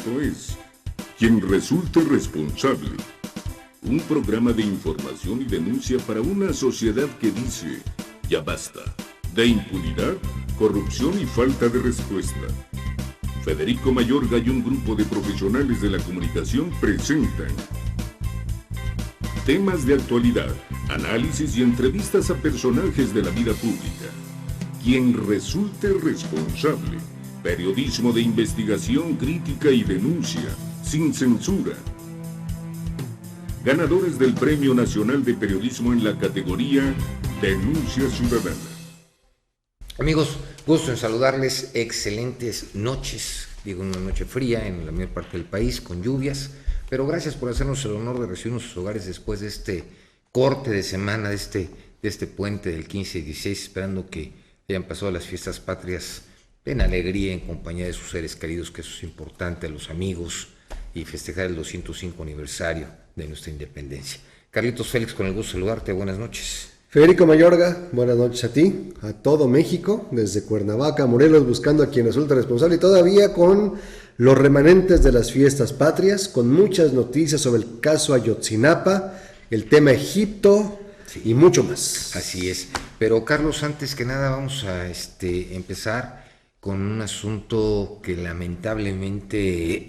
Esto es Quien Resulte Responsable, un programa de información y denuncia para una sociedad que dice, ya basta, de impunidad, corrupción y falta de respuesta. Federico Mayorga y un grupo de profesionales de la comunicación presentan temas de actualidad, análisis y entrevistas a personajes de la vida pública. Quien resulte responsable. Periodismo de investigación, crítica y denuncia, sin censura. Ganadores del Premio Nacional de Periodismo en la categoría Denuncia Ciudadana. Amigos, gusto en saludarles. Excelentes noches. Digo, una noche fría en la mayor parte del país, con lluvias. Pero gracias por hacernos el honor de recibirnos en sus hogares después de este corte de semana, de este puente del 15 y 16, esperando que hayan pasado las fiestas patrias en alegría, en compañía de sus seres queridos, que eso es importante, a los amigos, y festejar el 205 aniversario de nuestra independencia. Carlitos Félix, con el gusto de saludarte, buenas noches. Federico Mayorga, buenas noches a ti, a todo México, desde Cuernavaca, Morelos, buscando a quien resulta responsable, y todavía con los remanentes de las fiestas patrias, con muchas noticias sobre el caso Ayotzinapa, el tema Egipto, sí, y mucho más. Así es, pero Carlos, antes que nada vamos a empezar con un asunto que lamentablemente,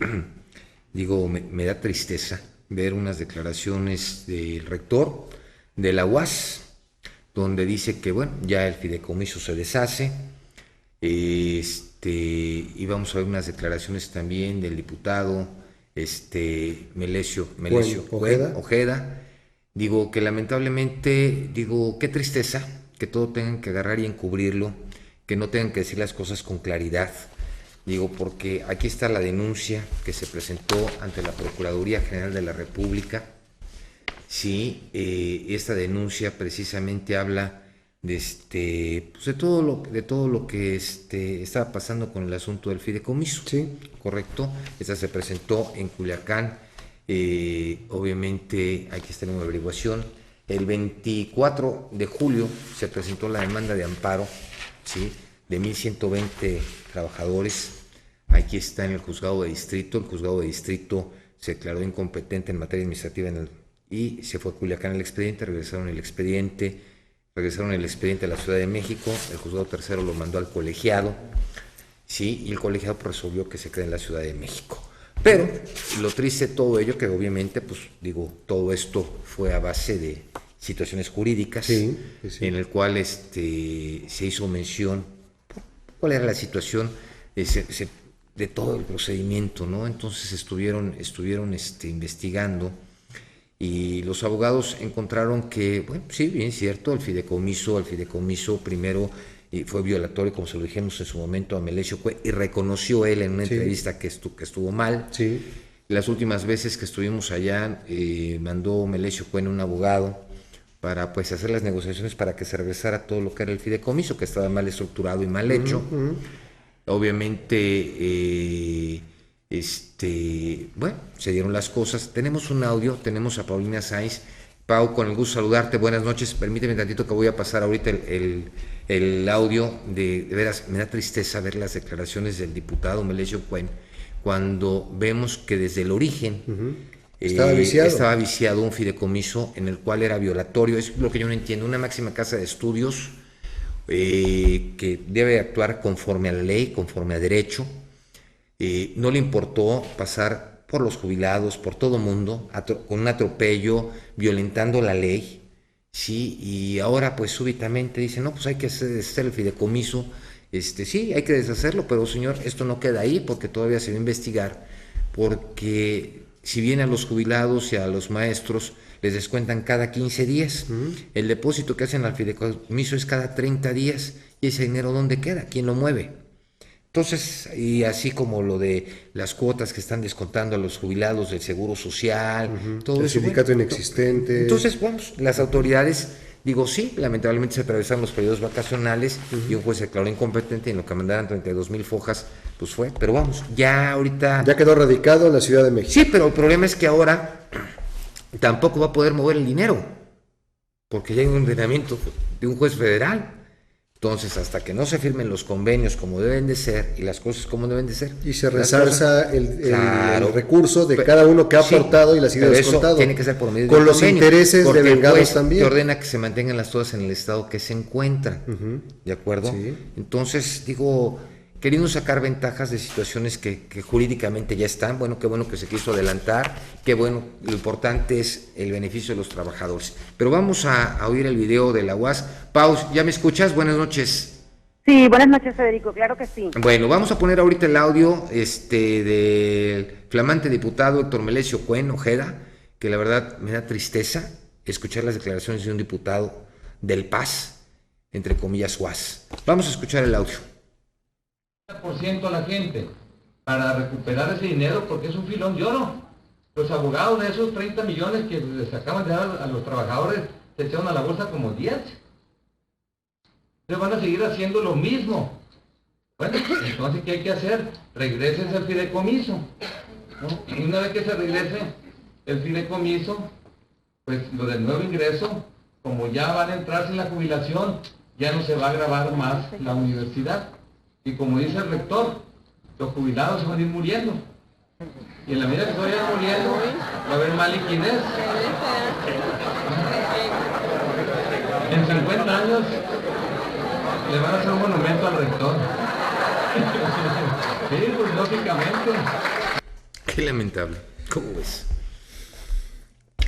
digo, me da tristeza ver unas declaraciones del rector de la UAS, donde dice que, bueno, ya el fideicomiso se deshace, y vamos a ver unas declaraciones también del diputado Melesio Ojeda. Digo, que lamentablemente, qué tristeza que todo tengan que agarrar y encubrirlo, que no tengan que decir las cosas con claridad. Digo, porque aquí está la denuncia que se presentó ante la Procuraduría General de la República. Sí, esta denuncia precisamente habla de todo lo que estaba pasando con el asunto del fideicomiso. Sí. Correcto. Esta se presentó en Culiacán. Obviamente aquí está la averiguación. El 24 de julio se presentó la demanda de amparo, ¿sí?, de 1,120 trabajadores. Aquí está en el juzgado de distrito. El juzgado de distrito se declaró incompetente en materia administrativa y se fue a Culiacán el expediente. Regresaron el expediente a la Ciudad de México. El juzgado tercero lo mandó al colegiado, sí, y el colegiado resolvió que se quede en la Ciudad de México. Pero lo triste de todo ello, que obviamente, todo esto fue a base de situaciones jurídicas, sí. En el cual se hizo mención cuál era la situación de todo el procedimiento, ¿no? Entonces estuvieron investigando, y los abogados encontraron que, bueno, sí, bien cierto, el fideicomiso primero fue violatorio, como se lo dijimos en su momento a Melesio, y reconoció él en una entrevista que estuvo mal. Sí. Las últimas veces que estuvimos allá, mandó Melesio un abogado para hacer las negociaciones para que se regresara todo lo que era el fideicomiso, que estaba mal estructurado y mal hecho. Uh-huh. Obviamente, se dieron las cosas. Tenemos un audio, tenemos a Paulina Sáenz. Pau, con el gusto de saludarte, buenas noches. Permíteme tantito que voy a pasar ahorita el audio. De veras, me da tristeza ver las declaraciones del diputado Melesio cuando vemos que desde el origen estaba viciado un fideicomiso en el cual era violatorio. Es lo que yo no entiendo. Una máxima casa de estudios que debe actuar conforme a la ley, conforme a derecho. No le importó pasar por los jubilados, por todo mundo, con un atropello, violentando la ley, ¿sí? Y ahora súbitamente dice, no, hay que deshacer el fideicomiso. Sí, hay que deshacerlo, pero señor, esto no queda ahí, porque todavía se va a investigar, porque si bien a los jubilados y a los maestros les descuentan cada 15 días, el depósito que hacen al fideicomiso es cada 30 días, y ese dinero, ¿dónde queda? ¿Quién lo mueve? Entonces, y así como lo de las cuotas que están descontando a los jubilados del Seguro Social, todo el eso. El sindicato inexistente. Entonces, las autoridades, sí, lamentablemente se atravesaron los periodos vacacionales, y un juez se declaró incompetente, y en lo que mandaran 32,000 fojas, fue. Pero ya ahorita... Ya quedó radicado en la Ciudad de México. Sí, pero el problema es que ahora tampoco va a poder mover el dinero, porque ya hay un ordenamiento de un juez federal. Entonces, hasta que no se firmen los convenios como deben de ser y las cosas como deben de ser. Y se resarza claro, el recurso de cada uno que ha aportado y las ha ido descontado. Eso tiene que ser por medio con de los intereses devengados también. Te ordena que se mantengan las cosas en el estado que se encuentran. ¿De acuerdo? Sí. Entonces, digo, queriendo sacar ventajas de situaciones que jurídicamente ya están, bueno, qué bueno que se quiso adelantar, qué bueno, lo importante es el beneficio de los trabajadores. Pero vamos a oír el video de la UAS. Pau, ¿ya me escuchas? Buenas noches. Sí, buenas noches, Federico, claro que sí. Bueno, vamos a poner ahorita el audio del flamante diputado Héctor Melesio Cuen Ojeda, que la verdad me da tristeza escuchar las declaraciones de un diputado del PAS, entre comillas UAS. Vamos a escuchar el audio. % a la gente para recuperar ese dinero porque es un filón de oro. Los abogados de esos 30 millones que les acaban de dar a los trabajadores se echaron a la bolsa como 10. Entonces van a seguir haciendo lo mismo. Bueno, entonces ¿qué hay que hacer? Regresen al fideicomiso, ¿no? Y una vez que se regrese el fideicomiso, pues lo del nuevo ingreso, como ya van a entrar sin la jubilación, ya no se va a gravar más la universidad. Y como dice el rector, los jubilados se van a ir muriendo. Y en la medida que se vayan muriendo, va a haber más liquidez. En 50 años le van a hacer un monumento al rector. Sí, pues lógicamente. Qué lamentable. ¿Cómo ves?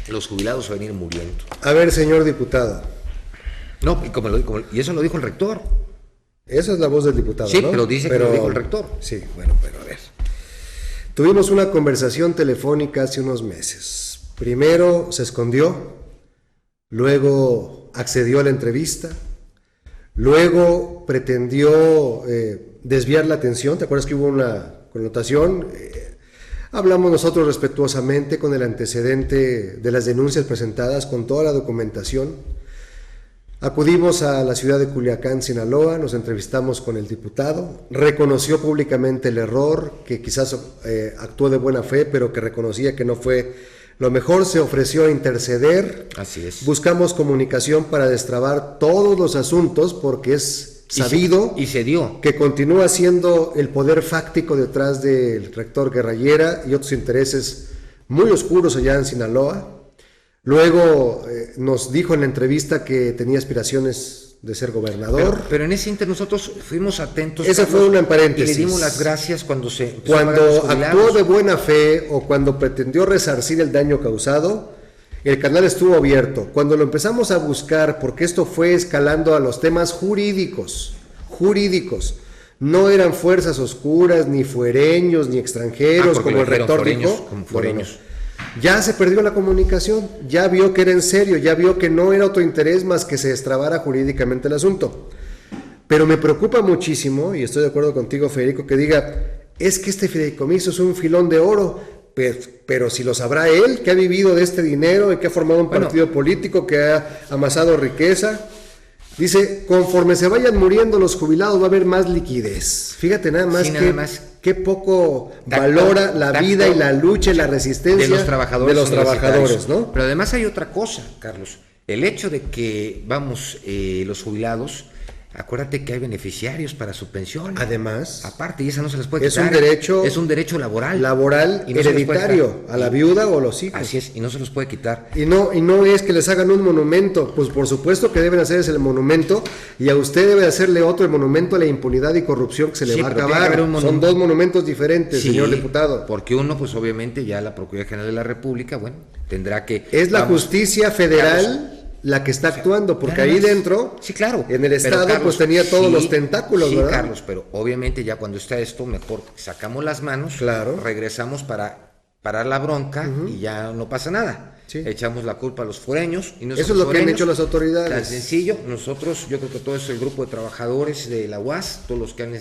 Los jubilados se van a ir muriendo. A ver, señor diputado. No, y eso lo dijo el rector. Esa es la voz del diputado, sí, ¿no? pero dice que lo dijo el rector. Sí, bueno, pero a ver. Tuvimos una conversación telefónica hace unos meses. Primero se escondió, luego accedió a la entrevista, luego pretendió desviar la atención. ¿Te acuerdas que hubo una connotación? Hablamos nosotros respetuosamente con el antecedente de las denuncias presentadas, con toda la documentación. Acudimos a la ciudad de Culiacán, Sinaloa, nos entrevistamos con el diputado, reconoció públicamente el error, que quizás actuó de buena fe, pero que reconocía que no fue lo mejor, se ofreció a interceder. Así es. Buscamos comunicación para destrabar todos los asuntos, porque es sabido y se dio que continúa siendo el poder fáctico detrás del rector Guerrallera y otros intereses muy oscuros allá en Sinaloa. Luego nos dijo en la entrevista que tenía aspiraciones de ser gobernador. Pero en ese inter nosotros fuimos atentos. Esa fue una en paréntesis. Y le dimos las gracias cuando actuó de buena fe o cuando pretendió resarcir el daño causado, el canal estuvo abierto. Cuando lo empezamos a buscar, porque esto fue escalando a los temas jurídicos, no eran fuerzas oscuras, ni fuereños, ni extranjeros, como el rector dijo. Como foreños. No. Ya se perdió la comunicación, ya vio que era en serio, ya vio que no era otro interés más que se destrabara jurídicamente el asunto. Pero me preocupa muchísimo, y estoy de acuerdo contigo, Federico, que diga, es que este fideicomiso es un filón de oro, pero si lo sabrá él, que ha vivido de este dinero y que ha formado un partido político, que ha amasado riqueza. Dice, conforme se vayan muriendo los jubilados va a haber más liquidez. Fíjate nada más qué poco valora la vida y la lucha y la resistencia de los trabajadores, ¿no? Pero además hay otra cosa, Carlos. El hecho de que, los jubilados, acuérdate que hay beneficiarios para su pensión. Además. Aparte, y esa no se les puede quitar. Es un derecho laboral. Y no hereditario a la viuda o a los hijos. Así es, y no se los puede quitar. Y no es que les hagan un monumento, pues por supuesto que deben hacer ese monumento, y a usted debe hacerle otro, el monumento a la impunidad y corrupción que se le va a acabar. Son dos monumentos diferentes, señor diputado. Porque uno, pues obviamente ya la Procuraduría General de la República, tendrá que... Es la justicia federal... Carlos, la que está actuando, porque ahí dentro, sí, claro, en el Estado, Carlos, pues tenía todos los tentáculos, sí, ¿verdad? Carlos, pero obviamente ya cuando está esto, mejor sacamos las manos, regresamos para parar la bronca y ya no pasa nada. Sí. Echamos la culpa a los foreños. Y no eso es lo que han hecho las autoridades. Tan sencillo, nosotros, yo creo que todo eso, el grupo de trabajadores de la UAS, todos los que han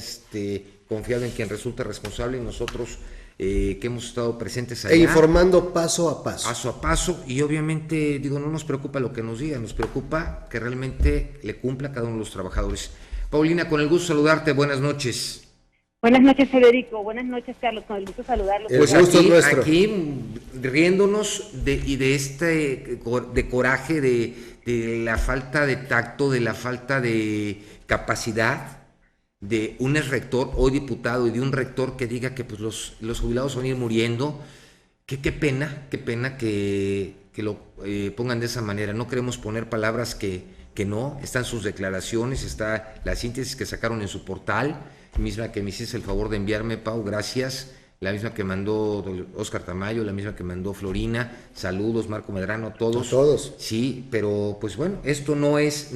confiado en quien resulta responsable, y nosotros que hemos estado presentes allá. E informando paso a paso. Paso a paso, y obviamente, no nos preocupa lo que nos digan, nos preocupa que realmente le cumpla a cada uno de los trabajadores. Paulina, con el gusto de saludarte, buenas noches. Buenas noches, Federico, buenas noches, Carlos, con el gusto de saludarlos. Pues aquí riéndonos de coraje, de la falta de tacto, de la falta de capacidad de un ex rector, hoy diputado, y de un rector que diga que pues los jubilados van a ir muriendo. Qué pena que lo pongan de esa manera. No queremos poner palabras que no, están sus declaraciones, está la síntesis que sacaron en su portal, misma que me hiciste el favor de enviarme, Pau, gracias, la misma que mandó Óscar Tamayo, la misma que mandó Florina, saludos, Marco Medrano, todos. A todos. Sí, pero pues bueno, esto no es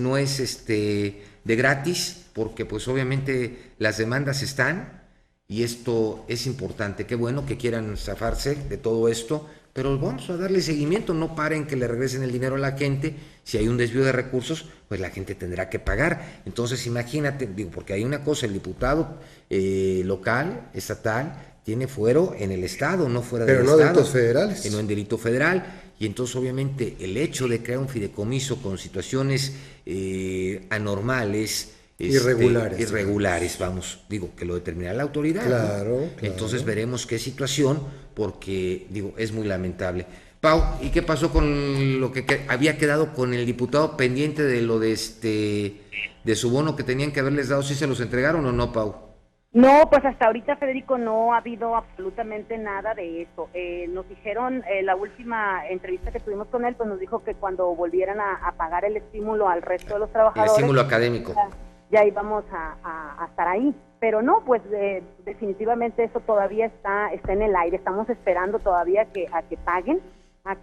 de gratis, porque pues obviamente las demandas están, y esto es importante. Qué bueno que quieran zafarse de todo esto, pero vamos a darle seguimiento, no paren que le regresen el dinero a la gente. Si hay un desvío de recursos, pues la gente tendrá que pagar. Entonces imagínate, digo, porque hay una cosa, el diputado local, estatal, tiene fuero en el Estado, no fuera del Estado. Pero no delitos federales. No en delito federal. Y entonces obviamente el hecho de crear un fideicomiso con situaciones anormales, irregulares, vamos, digo, que lo determinará la autoridad. Claro, ¿no? claro. Entonces veremos qué situación, porque, digo, es muy lamentable. Pau, ¿y qué pasó con lo que había quedado con el diputado pendiente de lo de su bono que tenían que haberles dado? ¿Sí se los entregaron o no, Pau? No, pues hasta ahorita, Federico, no ha habido absolutamente nada de eso. Nos dijeron, la última entrevista que tuvimos con él, pues nos dijo que cuando volvieran a pagar el estímulo al resto de los trabajadores... El estímulo académico. Ya íbamos a estar ahí. Pero no, pues definitivamente eso todavía está en el aire. Estamos esperando todavía a que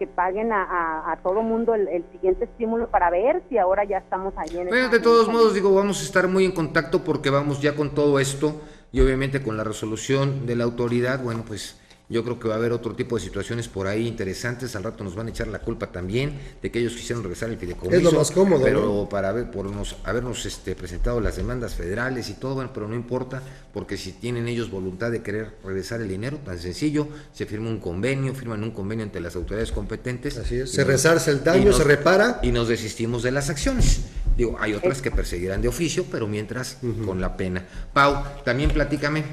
paguen a todo mundo el siguiente estímulo para ver si ahora ya estamos ahí en... Bueno, de todos modos, digo, vamos a estar muy en contacto porque vamos ya con todo esto y obviamente con la resolución de la autoridad, bueno, pues yo creo que va a haber otro tipo de situaciones por ahí interesantes. Al rato nos van a echar la culpa también de que ellos quisieron regresar el fideicomiso. Es lo más cómodo, pero ¿no? Para habernos presentado las demandas federales y todo, bueno, pero no importa, porque si tienen ellos voluntad de querer regresar el dinero, tan sencillo, se firma un convenio, firman un convenio entre las autoridades competentes. Así es, se resarce el daño, se repara. Y nos desistimos de las acciones. Digo, hay otras que perseguirán de oficio, pero mientras, con la pena. Pau, también platícame.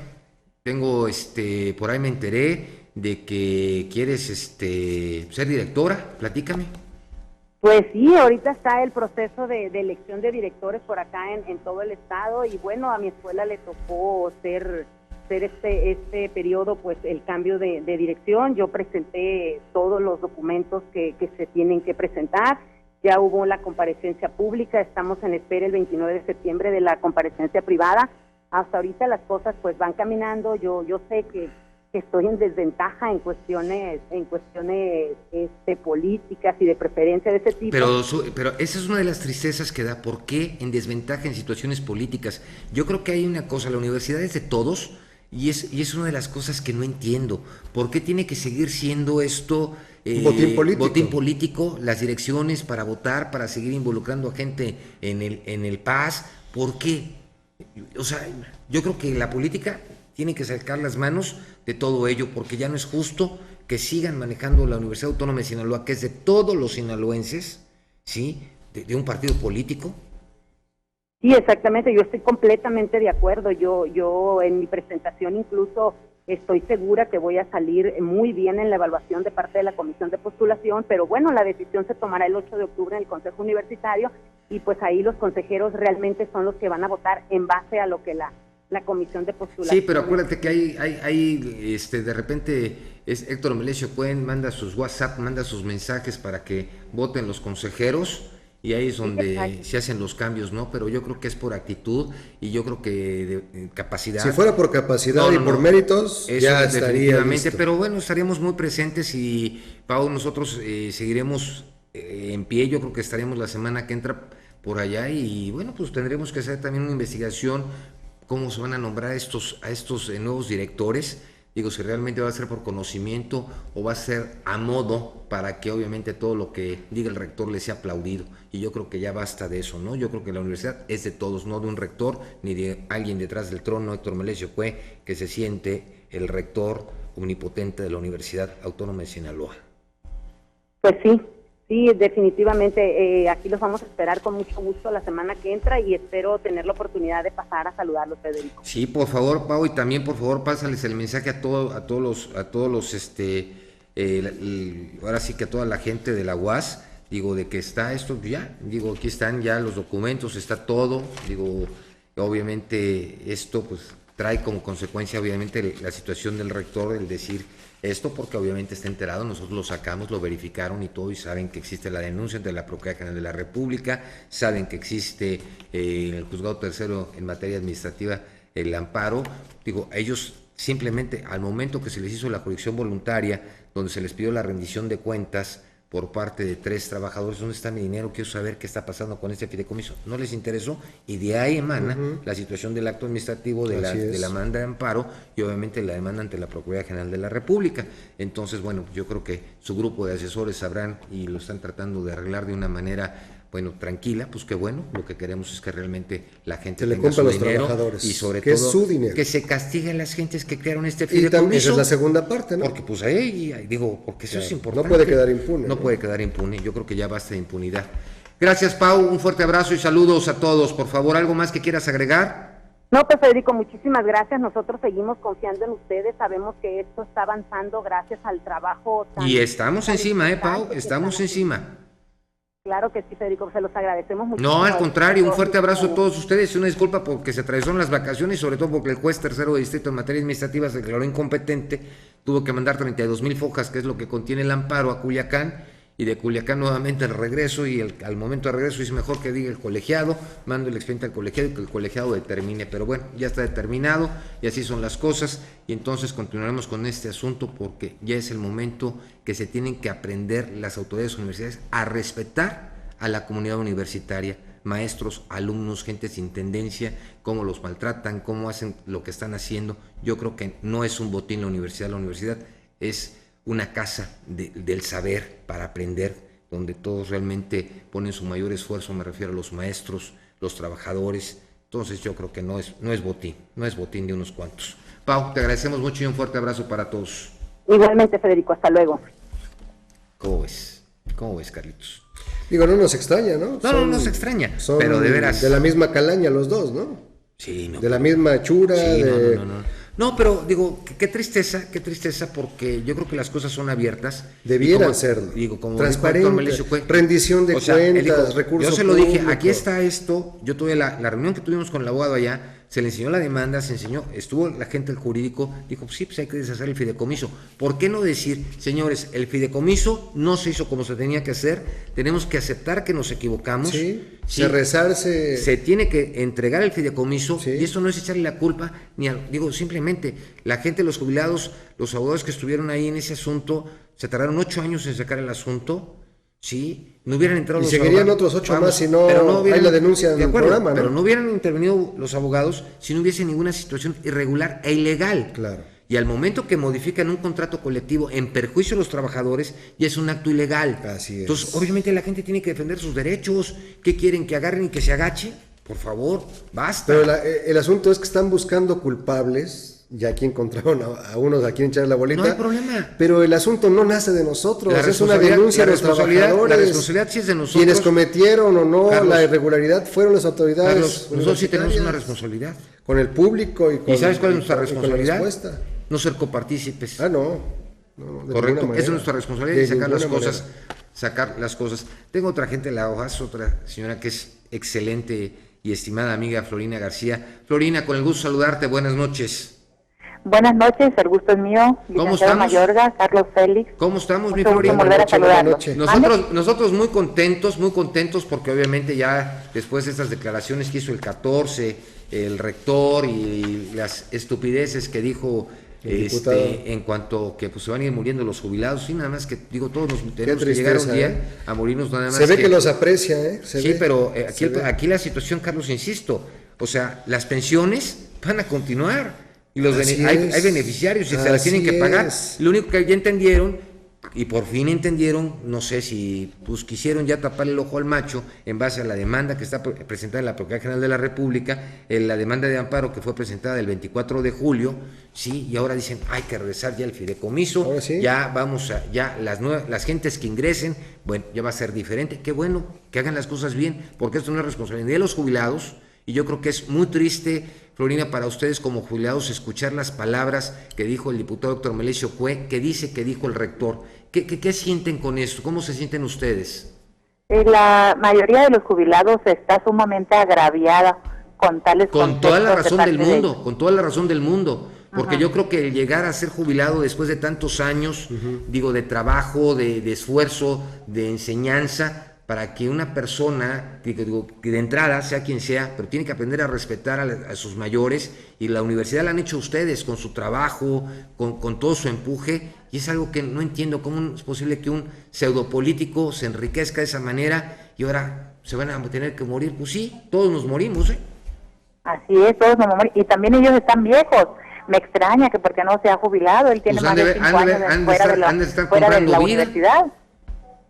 Tengo, por ahí me enteré de que quieres, ser directora. Platícame. Pues sí, ahorita está el proceso de elección de directores por acá en todo el estado, y bueno, a mi escuela le tocó ser este periodo, pues el cambio de dirección. Yo presenté todos los documentos que se tienen que presentar. Ya hubo la comparecencia pública, estamos en espera el 29 de septiembre de la comparecencia privada. Hasta ahorita las cosas pues van caminando. Yo sé que estoy en desventaja en cuestiones políticas y de preferencia de ese tipo. Pero esa es una de las tristezas que da. ¿Por qué en desventaja en situaciones políticas? Yo creo que hay una cosa, la universidad es de todos, y es una de las cosas que no entiendo. ¿Por qué tiene que seguir siendo esto botín político, las direcciones para votar, para seguir involucrando a gente en el PAS? ¿Por qué? O sea, yo creo que la política tiene que sacar las manos de todo ello, porque ya no es justo que sigan manejando la Universidad Autónoma de Sinaloa, que es de todos los sinaloenses, ¿sí? De un partido político. Sí, exactamente, yo estoy completamente de acuerdo. Yo en mi presentación incluso estoy segura que voy a salir muy bien en la evaluación de parte de la comisión de postulación, pero bueno, la decisión se tomará el 8 de octubre en el Consejo Universitario, y pues ahí los consejeros realmente son los que van a votar en base a lo que la comisión de postulación... Sí, pero acuérdate que hay de repente Héctor Melesio Cuen manda sus WhatsApp, manda sus mensajes para que voten los consejeros, y ahí es donde se hacen los cambios, ¿no? Pero yo creo que es por actitud, y yo creo que de capacidad. Si fuera por capacidad y por méritos, ya estaría listo. Pero bueno, estaríamos muy presentes, y Pau, nosotros seguiremos en pie. Yo creo que estaremos la semana que entra por allá, y bueno, pues tendremos que hacer también una investigación, cómo se van a nombrar a estos nuevos directores. Digo, si realmente va a ser por conocimiento o va a ser a modo para que obviamente todo lo que diga el rector le sea aplaudido. Y yo creo que ya basta de eso, ¿no? Yo creo que la universidad es de todos, no de un rector ni de alguien detrás del trono, Héctor Melesio Cue, que se siente el rector omnipotente de la Universidad Autónoma de Sinaloa. Pues sí, definitivamente. Aquí los vamos a esperar con mucho gusto la semana que entra, y espero tener la oportunidad de pasar a saludarlos, Federico. Sí, por favor, Pau, y también por favor pásales el mensaje a todos los ahora sí que a toda la gente de la UAS, digo, de que está esto ya, digo, aquí están ya los documentos, está todo, digo, Obviamente esto pues trae como consecuencia obviamente la situación del rector, el decir esto, porque obviamente está enterado, nosotros lo sacamos, lo verificaron y todo, y saben que existe la denuncia ante la Procuraduría General de la República, saben que existe en el Juzgado Tercero en materia administrativa el amparo. Digo, ellos simplemente al momento que se les hizo la jurisdicción voluntaria, donde se les pidió la rendición de cuentas por parte de 3 trabajadores, ¿dónde está mi dinero? Quiero saber qué está pasando con este fideicomiso. No les interesó, y de ahí emana la situación del acto administrativo de la demanda de amparo, y obviamente la demanda ante la Procuraduría General de la República. Entonces, bueno, yo creo que su grupo de asesores sabrán y lo están tratando de arreglar de una manera, bueno, tranquila. Pues qué bueno, lo que queremos es que realmente la gente tenga su dinero, y sobre todo es su dinero, que se castigue a las gentes que crearon este fideicomiso. Y también esa es la segunda parte, ¿no? Porque pues ahí digo, porque eso es importante. No puede quedar impune. No puede quedar impune, yo creo que ya basta de impunidad. Gracias, Pau, un fuerte abrazo y saludos a todos. Por favor, ¿algo más que quieras agregar? No, pues Federico, muchísimas gracias. Nosotros seguimos confiando en ustedes, sabemos que esto está avanzando gracias al trabajo. Y estamos encima, Pau, estamos encima. Claro que sí, Federico, se los agradecemos mucho. No, al contrario, un fuerte abrazo a todos ustedes y una disculpa porque se atravesaron las vacaciones, sobre todo porque el juez tercero de distrito en materia administrativa se declaró incompetente, tuvo que mandar 32,000 fojas, que es lo que contiene el amparo, a Culiacán, y de Culiacán nuevamente el regreso, y al momento de regreso es mejor que diga el colegiado, mando el expediente al colegiado y que el colegiado determine, pero bueno, ya está determinado y así son las cosas, y entonces continuaremos con este asunto porque ya es el momento que se tienen que aprender las autoridades universitarias a respetar a la comunidad universitaria, maestros, alumnos, gente sin tendencia, cómo los maltratan, cómo hacen lo que están haciendo. Yo creo que no es un botín la universidad es una casa del saber para aprender, donde todos realmente ponen su mayor esfuerzo, me refiero a los maestros, los trabajadores. Entonces yo creo que no es botín de unos cuantos. Pau, te agradecemos mucho y un fuerte abrazo para todos. Igualmente, Federico, hasta luego. ¿Cómo ves, Carlitos? Digo, no nos extraña, ¿no? No nos extraña, pero de veras. De la misma calaña los dos, ¿no? Sí, no. De la misma hechura. Sí, no, pero digo, qué tristeza, porque yo creo que las cosas son abiertas. Debieran serlo. Digo, como transparente, rendición de cuentas, recursos. Yo se lo dije, aquí está esto. Yo tuve la reunión que tuvimos con el abogado allá, se le enseñó la demanda, estuvo la gente del jurídico, dijo, sí, pues hay que deshacer el fideicomiso. ¿Por qué no decir, señores, el fideicomiso no se hizo como se tenía que hacer, tenemos que aceptar que nos equivocamos? Sí. Se tiene que entregar el fideicomiso, sí. Y eso no es echarle la culpa, simplemente la gente, los jubilados, los abogados que estuvieron ahí en ese asunto, se tardaron 8 años en sacar el asunto, sí, no hubieran entrado los abogados. Y seguirían otros 8 más si no hay la denuncia en el programa, ¿no? Pero no hubieran intervenido los abogados si no hubiese ninguna situación irregular e ilegal. Claro. Y al momento que modifican un contrato colectivo en perjuicio de los trabajadores, ya es un acto ilegal. Así es. Entonces, obviamente la gente tiene que defender sus derechos. ¿Qué quieren? ¿Que agarren y que se agache? Por favor, basta. Pero el asunto es que están buscando culpables. Ya aquí encontraron a unos a quien echar la bolita. No hay problema. Pero el asunto no nace de nosotros. Es una denuncia de los trabajadores. La responsabilidad sí es de nosotros. Quienes cometieron o no, Carlos, la irregularidad fueron las autoridades. Carlos, nosotros sí tenemos una responsabilidad. Con el público y con. ¿Y sabes cuál es nuestra responsabilidad? Respuesta. No ser copartícipes. No, correcto, esa es nuestra responsabilidad, sacar las cosas. Tengo otra gente en la hoja, otra señora que es excelente y estimada amiga, Florina García. Florina, con el gusto de saludarte, buenas noches. Buenas noches, el gusto es mío. ¿Cómo estamos? Mayorga, Carlos Félix. ¿Cómo estamos, mi Florina? Volver a saludarlo. Nosotros muy contentos porque obviamente ya después de estas declaraciones que hizo el 14, el rector y las estupideces que dijo en cuanto que pues se van a ir muriendo los jubilados, y nada más que todos nos tenemos que llegar un día a morirnos, nada más. Se ve que los aprecia, pero aquí la situación, Carlos, insisto, o sea, las pensiones van a continuar. Y hay beneficiarios y se las tienen que pagar. Lo único que ya entendieron, y por fin entendieron, no sé si pues quisieron ya taparle el ojo al macho en base a la demanda que está presentada en la Procuraduría General de la República, la demanda de amparo que fue presentada el 24 de julio, sí, y ahora dicen, hay que regresar ya el fideicomiso, sí. Ya vamos a, ya las gentes que ingresen, bueno, ya va a ser diferente. Qué bueno que hagan las cosas bien, porque esto no es responsabilidad de los jubilados, y yo creo que es muy triste, Florina, para ustedes como jubilados, escuchar las palabras que dijo el diputado Héctor Melesio Cue, que dijo el rector. ¿Qué sienten con esto? ¿Cómo se sienten ustedes? La mayoría de los jubilados está sumamente agraviada con tales Con toda la conceptos de razón parte del de mundo, ellos. con toda la razón del mundo, porque Ajá. yo creo que llegar a ser jubilado después de tantos años, digo, de trabajo, de esfuerzo, de enseñanza, para que una persona, digo, que de entrada, sea quien sea, pero tiene que aprender a respetar a sus mayores, y la universidad la han hecho ustedes con su trabajo, con todo su empuje, y es algo que no entiendo, cómo es posible que un pseudopolítico se enriquezca de esa manera y ahora se van a tener que morir. Pues sí, todos nos morimos, ¿eh? Así es, todos nos vamos a morir. Y también ellos están viejos. Me extraña que porque no se ha jubilado, él tiene Pues más de 5 años fuera de la comprando vida. universidad.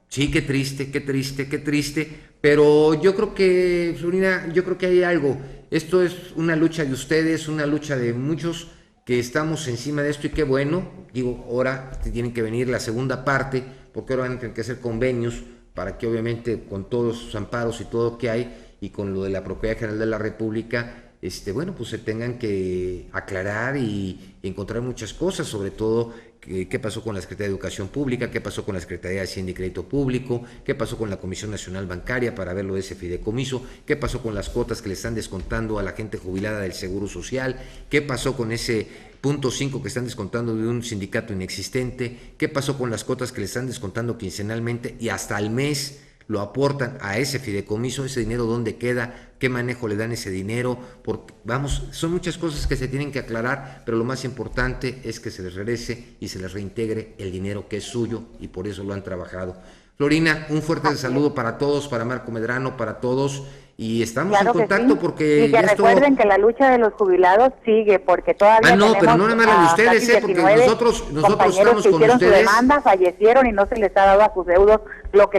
Sí, qué triste, qué triste, qué triste. Pero yo creo que, Florina, yo creo que hay algo. Esto es una lucha de ustedes, una lucha de muchos que estamos encima de esto, y qué bueno. Digo, ahora tienen que venir la segunda parte, porque ahora van a tener que hacer convenios para que obviamente con todos sus amparos y todo lo que hay, y con lo de la Procuraduría General de la República, bueno, pues se tengan que aclarar y encontrar muchas cosas, sobre todo qué pasó con la Secretaría de Educación Pública, qué pasó con la Secretaría de Hacienda y Crédito Público, qué pasó con la Comisión Nacional Bancaria para ver lo de ese fideicomiso, qué pasó con las cuotas que le están descontando a la gente jubilada del Seguro Social, qué pasó con ese punto 5 que están descontando de un sindicato inexistente, qué pasó con las cuotas que le están descontando quincenalmente y hasta al mes lo aportan a ese fideicomiso. Ese dinero, ¿dónde queda? ¿Qué manejo le dan ese dinero? Porque, vamos, son muchas cosas que se tienen que aclarar, pero lo más importante es que se les regrese y se les reintegre el dinero que es suyo, y por eso lo han trabajado. Florina, un fuerte saludo para todos, para Marco Medrano, para todos, y estamos en contacto, sí. porque y que recuerden que la lucha de los jubilados sigue, porque todavía no, pero no nada más la de ustedes, porque nosotros estamos que con hicieron ustedes. Su demanda, fallecieron y no se les ha dado a sus deudos lo que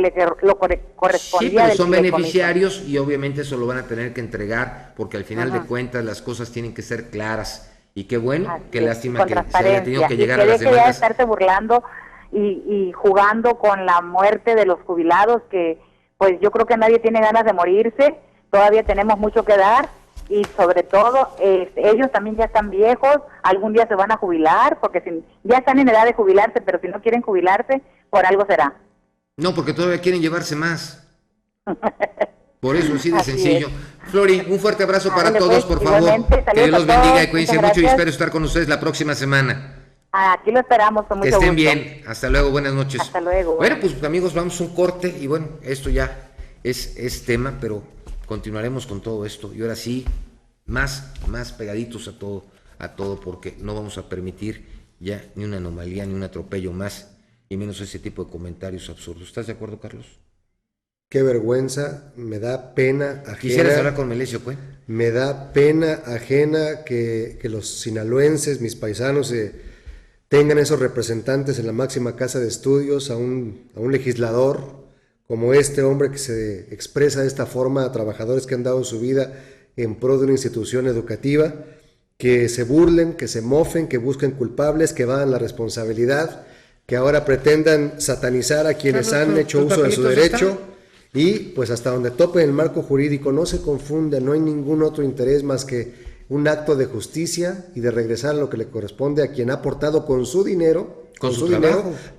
correspondía. Sí, pero del son fideicomiso. beneficiarios y obviamente eso lo van a tener que entregar, porque al final de cuentas las cosas tienen que ser claras. Y qué bueno, qué lástima que se haya tenido que llegar a las demandas. Ya estarse burlando y jugando con la muerte de los jubilados, que pues yo creo que nadie tiene ganas de morirse. Todavía tenemos mucho que dar, y sobre todo ellos también ya están viejos, algún día se van a jubilar, porque ya están en edad de jubilarse, pero si no quieren jubilarse, por algo será. No, porque todavía quieren llevarse más. Por eso, así de sencillo. Flori, un fuerte abrazo para todos, por favor. Que Dios los bendiga y cuídense mucho, y espero estar con ustedes la próxima semana. Aquí lo esperamos con mucho gusto. Que estén bien. Hasta luego, buenas noches. Hasta luego. Bueno, pues amigos, vamos a un corte, y bueno, esto ya es tema, pero continuaremos con todo esto, y ahora sí, más pegaditos a todo, porque no vamos a permitir ya ni una anomalía, ni un atropello más, y menos ese tipo de comentarios absurdos. ¿Estás de acuerdo, Carlos? Qué vergüenza, me da pena ajena. ¿Quisieras hablar con Melesio Cuen? Me da pena ajena que los sinaloenses, mis paisanos, tengan esos representantes en la máxima casa de estudios, a un legislador como este hombre que se expresa de esta forma a trabajadores que han dado su vida en pro de una institución educativa, que se burlen, que se mofen, que busquen culpables, que van la responsabilidad, que ahora pretendan satanizar a quienes han hecho uso de su derecho, y pues hasta donde tope el marco jurídico. No se confunda, no hay ningún otro interés más que un acto de justicia y de regresar lo que le corresponde a quien ha aportado con su dinero,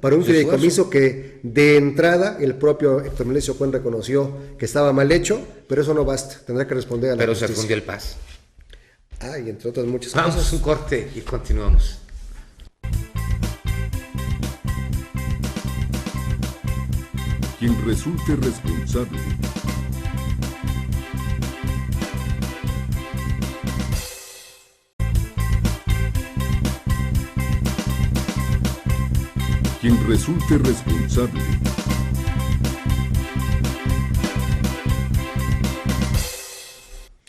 para un fideicomiso que de entrada el propio Héctor Melesio Cuen reconoció que estaba mal hecho, pero eso no basta, tendrá que responder a la justicia. Pero se fundió el paz. Y entre otras muchas cosas. Vamos a un corte y continuamos. Quien resulte responsable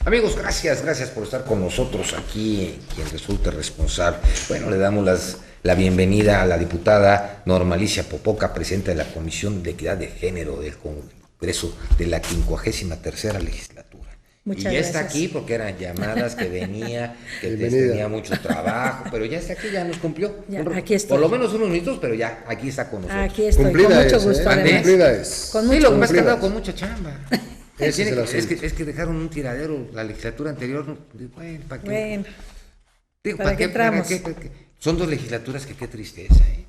Amigos, gracias por estar con nosotros aquí, quien resulte responsable. Bueno, le damos la bienvenida a la diputada Norma Alicia Popoca, presidenta de la Comisión de Equidad de Género del Congreso de la 53ª legislatura. Muchas gracias. Está aquí porque eran llamadas que venía, que tenía mucho trabajo, pero ya está aquí, ya nos cumplió. Aquí estoy. Por lo menos unos minutos, pero ya aquí está con nosotros. Aquí estoy, cumplida con mucho gusto. Cumplida es. Con mucho gusto. Lo que más que andado con mucha chamba. Es que dejaron un tiradero la legislatura anterior. Bueno, ¿para qué? Bueno, ¿para qué entramos? Son 2 legislaturas que qué tristeza, ¿eh?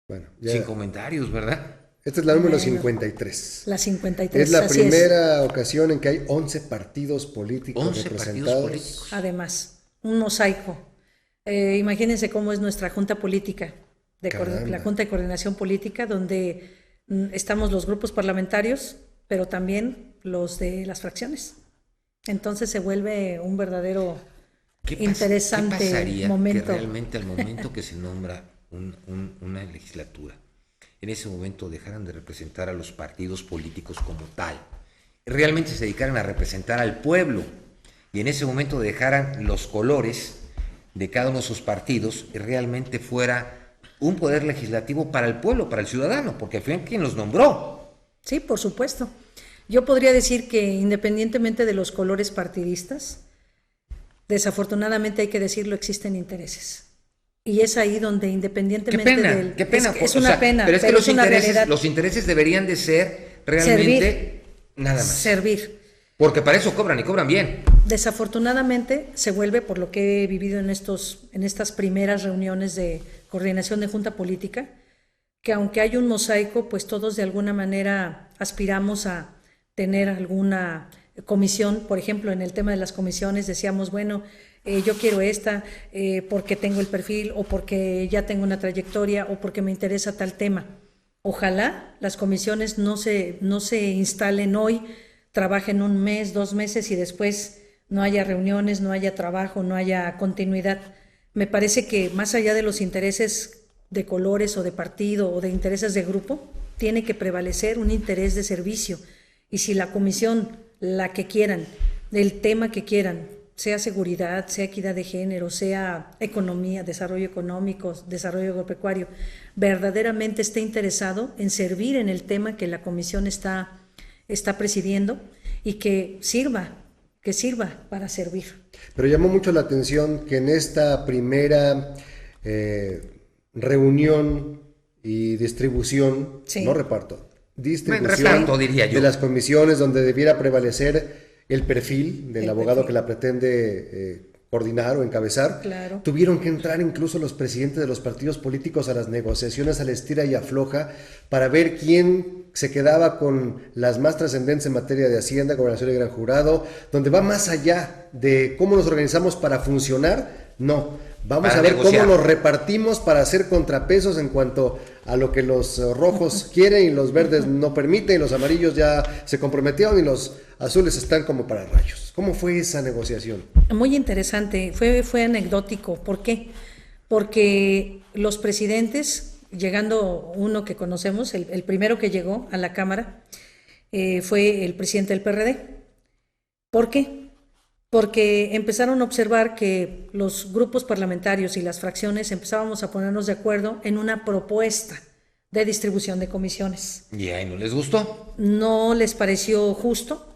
Bueno, sin comentarios, ¿verdad? Esta es la número Bueno, 53. La 53, Es la así primera ocasión en que hay 11 partidos políticos 11 representados. partidos políticos. Además, un mosaico. Imagínense cómo es nuestra junta política, Caramba. la Junta de Coordinación Política, donde estamos los grupos parlamentarios, pero también los de las fracciones. Entonces se vuelve un verdadero interesante ¿Qué pasaría momento. que realmente al momento que se nombra una legislatura, en ese momento dejaran de representar a los partidos políticos como tal, realmente se dedicaran a representar al pueblo y en ese momento dejaran los colores de cada uno de sus partidos y realmente fuera un poder legislativo para el pueblo, para el ciudadano, porque fue quien los nombró? Sí, por supuesto. Yo podría decir que independientemente de los colores partidistas, desafortunadamente hay que decirlo, existen intereses. Y es ahí donde independientemente del... Qué pena. Es una pena, pero es que es una realidad. los intereses deberían de ser realmente nada más. Servir. Porque para eso cobran y cobran bien. Desafortunadamente se vuelve, por lo que he vivido en estas primeras reuniones de coordinación de junta política, que aunque hay un mosaico, pues todos de alguna manera aspiramos a tener alguna comisión. Por ejemplo, en el tema de las comisiones decíamos, bueno, yo quiero esta porque tengo el perfil o porque ya tengo una trayectoria o porque me interesa tal tema. Ojalá las comisiones no se instalen hoy, trabajen un mes, 2 meses y después no haya reuniones, no haya trabajo, no haya continuidad. Me parece que más allá de los intereses de colores o de partido o de intereses de grupo, tiene que prevalecer un interés de servicio. Y si la comisión, la que quieran, del tema que quieran, sea seguridad, sea equidad de género, sea economía, desarrollo económico, desarrollo agropecuario, verdaderamente esté interesado en servir en el tema que la comisión está presidiendo y que sirva para servir. Pero llamó mucho la atención que en esta primera reunión y distribución, Sí. no reparto, distribución reparto, diría yo, de las comisiones donde debiera prevalecer el perfil del El abogado perfil. que la pretende coordinar o encabezar, Claro. tuvieron que entrar incluso los presidentes de los partidos políticos a las negociaciones al estira y afloja para ver quién se quedaba con las más trascendentes en materia de Hacienda, Gobernación y Gran Jurado, donde va más allá de cómo nos organizamos para funcionar. No, vamos Para a ver negociar. cómo nos repartimos para hacer contrapesos en cuanto a lo que los rojos quieren y los verdes no permiten, y los amarillos ya se comprometieron y los azules están como para rayos. ¿Cómo fue esa negociación? Muy interesante, fue anecdótico. ¿Por qué? Porque los presidentes, llegando uno que conocemos, el primero que llegó a la Cámara, fue el presidente del PRD. ¿Por qué? Porque empezaron a observar que los grupos parlamentarios y las fracciones empezábamos a ponernos de acuerdo en una propuesta de distribución de comisiones. Y ahí no les gustó. No les pareció justo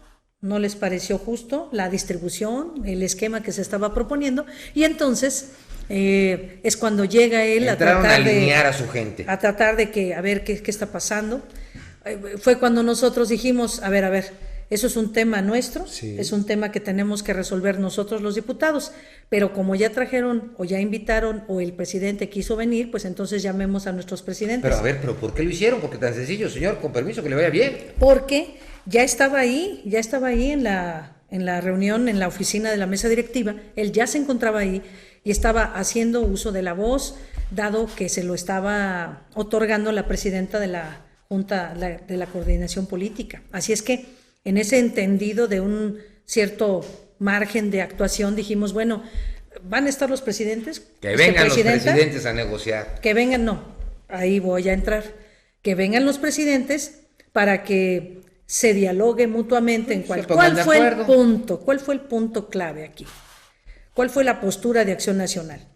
la distribución, el esquema que se estaba proponiendo, y entonces es cuando llega él Entraron a tratar a alinear a su gente. a tratar de que, a ver qué está pasando. Fue cuando nosotros dijimos, a ver, eso es un tema nuestro, Sí. es un tema que tenemos que resolver nosotros los diputados, pero como ya trajeron o ya invitaron o el presidente quiso venir, pues entonces llamemos a nuestros presidentes. Pero ¿por qué lo hicieron? Porque tan sencillo, señor, con permiso, que le vaya bien. Porque ya estaba ahí en la reunión, en la oficina de la mesa directiva, él ya se encontraba ahí y estaba haciendo uso de la voz, dado que se lo estaba otorgando la presidenta de la Junta de la Coordinación Política. Así es que en ese entendido de un cierto margen de actuación dijimos, bueno, ¿van a estar los presidentes? Que vengan los Presidenta, presidentes a negociar. que vengan, no, ahí voy a entrar, que vengan los presidentes para que se dialogue mutuamente en pongan cuál de fue el acuerdo. punto, cuál fue el punto clave aquí, cuál fue la postura de Acción Nacional.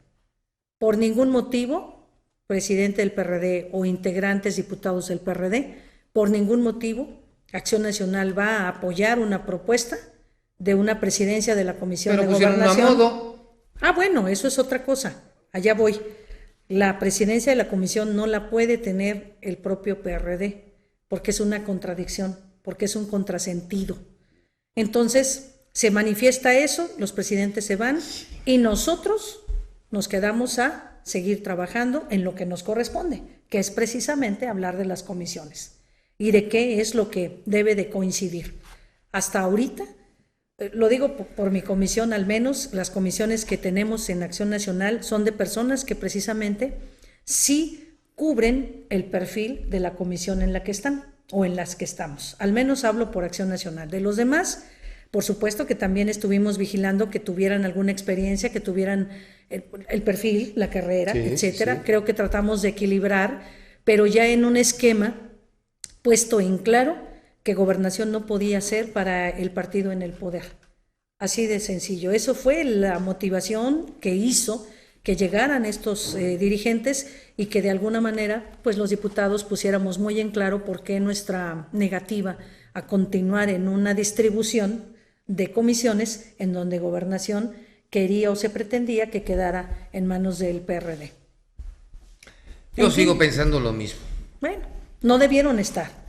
Por ningún motivo, presidente del PRD o integrantes diputados del PRD, por ningún motivo, Acción Nacional va a apoyar una propuesta de una presidencia de la Comisión Pero de pusieron a Gobernación. modo. Ah, bueno, eso es otra cosa. Allá voy. La presidencia de la comisión no la puede tener el propio PRD, porque es una contradicción, porque es un contrasentido. Entonces, se manifiesta eso, los presidentes se van y nosotros nos quedamos a seguir trabajando en lo que nos corresponde, que es precisamente hablar de las comisiones. y de qué es lo que debe de coincidir. Hasta ahorita, lo digo por mi comisión, al menos las comisiones que tenemos en Acción Nacional son de personas que precisamente sí cubren el perfil de la comisión en la que están o en las que estamos. Al menos hablo por Acción Nacional. De los demás, por supuesto que también estuvimos vigilando que tuvieran alguna experiencia, que tuvieran el perfil, la carrera, etcétera. Sí. Creo que tratamos de equilibrar, pero ya en un esquema puesto en claro que Gobernación no podía ser para el partido en el poder. Así de sencillo. Eso fue la motivación que hizo que llegaran estos dirigentes y que de alguna manera pues los diputados pusiéramos muy en claro por qué nuestra negativa a continuar en una distribución de comisiones en donde Gobernación quería o se pretendía que quedara en manos del PRD. Yo sigo pensando lo mismo. Bueno, no debieron estar.